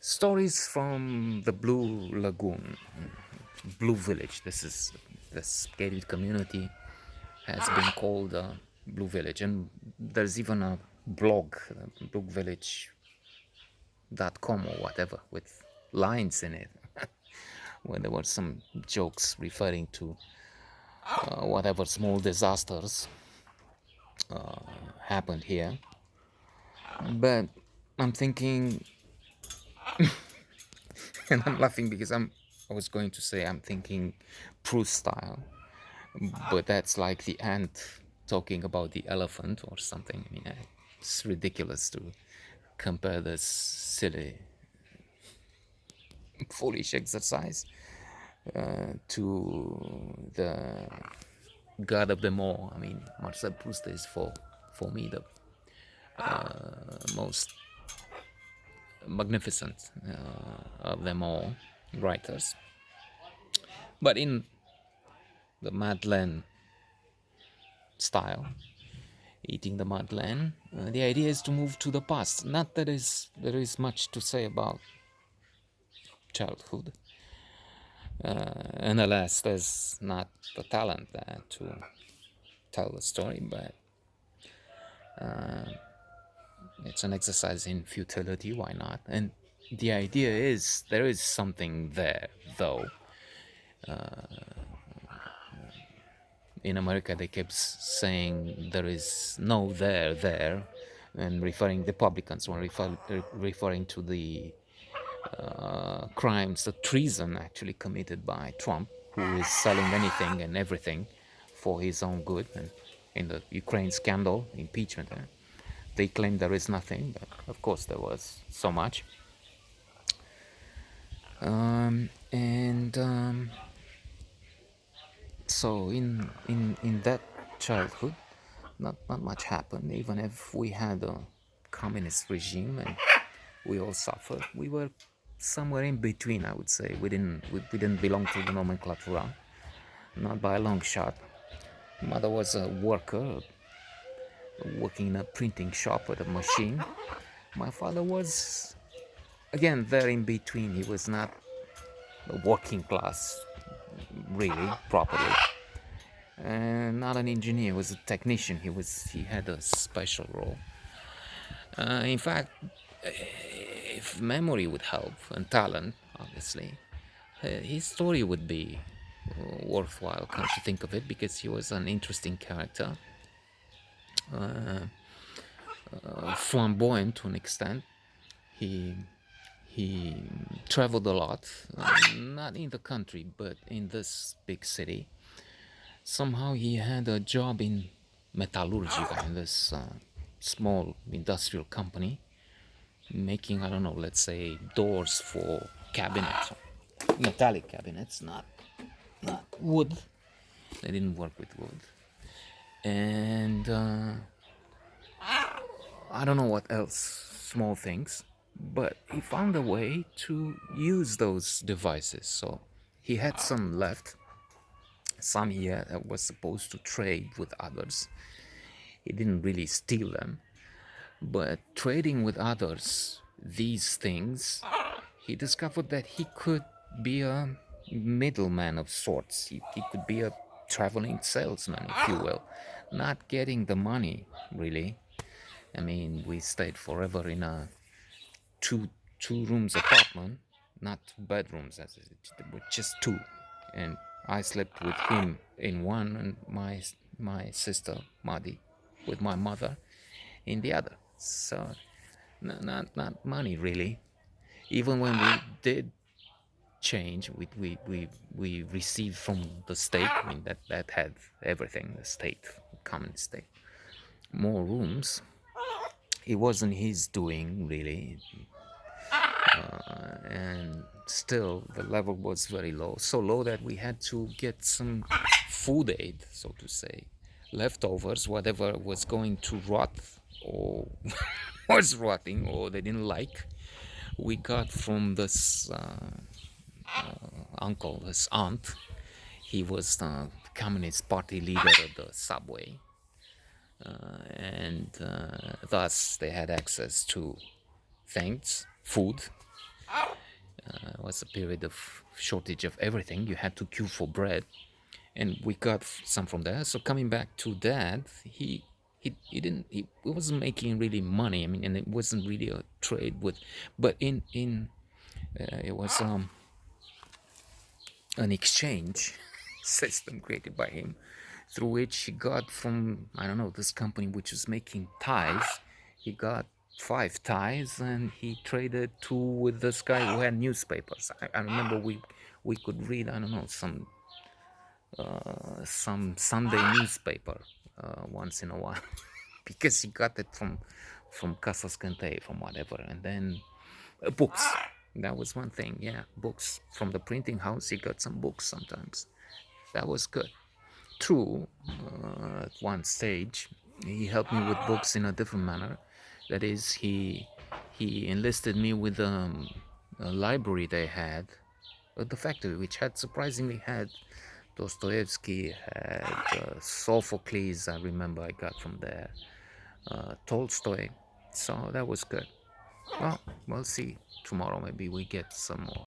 Stories from the Blue Lagoon, Blue Village. This gated community has been called Blue Village, and there's even a blog, bluevillage.com or whatever, with lines in it where there were some jokes referring to whatever small disasters happened here. But I'm thinking, and I'm laughing because I was going to say I'm thinking Proust style, but that's like the ant talking about the elephant or something. I mean, it's ridiculous to compare this silly, foolish exercise to the god of them all. I mean, Marcel Proust is for me the most magnificent of them all writers. But in the Madeleine style, eating the Madeleine, the idea is to move to the past. Not that there is much to say about childhood. And alas, there's not the talent to tell the story, but it's an exercise in futility. Why not? And the idea is there is something there, though. In America, they kept saying there is no there, and referring Republicans when referring to the crimes, the treason actually committed by Trump, who is selling anything and everything for his own good. And in the Ukraine scandal, impeachment, they claim there is nothing, but of course there was so much. And so in that childhood, not much happened. Even if we had a communist regime and we all suffered, we were somewhere in between. I would say we didn't belong to the nomenclatura, not by a long shot. Mother was a worker working in a printing shop with a machine. My father was again there in between. He was not a working class really properly, and not an engineer. He was a technician. He had a special role. In fact, if memory would help and talent, obviously, his story would be worthwhile. Come to think of it, because he was an interesting character, flamboyant to an extent. He he traveled a lot, not in the country, but in this big city. Somehow he had a job in Metallurgica, in this small industrial company, making, I don't know, let's say doors for cabinets, metallic cabinets, not wood. They didn't work with wood. And I don't know what else, small things, but he found a way to use those devices. So he had some left, some he was supposed to trade with others. He didn't really steal them, but trading with others these things, he discovered that he could be a middleman of sorts. He could be a traveling salesman, if you will, not getting the money really. I mean, we stayed forever in a two rooms apartment, not bedrooms, as it, but just two, and I slept with him in one, and my sister Madi with my mother in the other. So not money really. Even when we did change, we received from the state. I mean, that had everything, the state, common state, more rooms. It wasn't his doing really, and still the level was very low, so low that we had to get some food aid, so to say, leftovers, whatever was going to rot or was rotting or they didn't like, we got from this uncle, this aunt. He was the Communist Party leader of the subway, and thus they had access to things, food, was a period of shortage of everything. You had to queue for bread, and we got some from there. So coming back to that, he wasn't making really money. I mean, and it wasn't really a trade with, but in it was an exchange system created by him, through which he got from, I don't know, this company which was making ties. He got 5 ties, and he traded 2 with this guy who had newspapers. I remember we could read, I don't know, some Sunday newspaper once in a while because he got it from Casas Cante, from whatever, and then books. That was one thing, yeah, books from the printing house. He got some books sometimes. That was good. True, at one stage, he helped me with books in a different manner. That is, he enlisted me with a library they had at the factory, which had surprisingly had Dostoevsky, had Sophocles. I remember I got from there, Tolstoy. So that was good. Well, we'll see tomorrow. Maybe we get some more.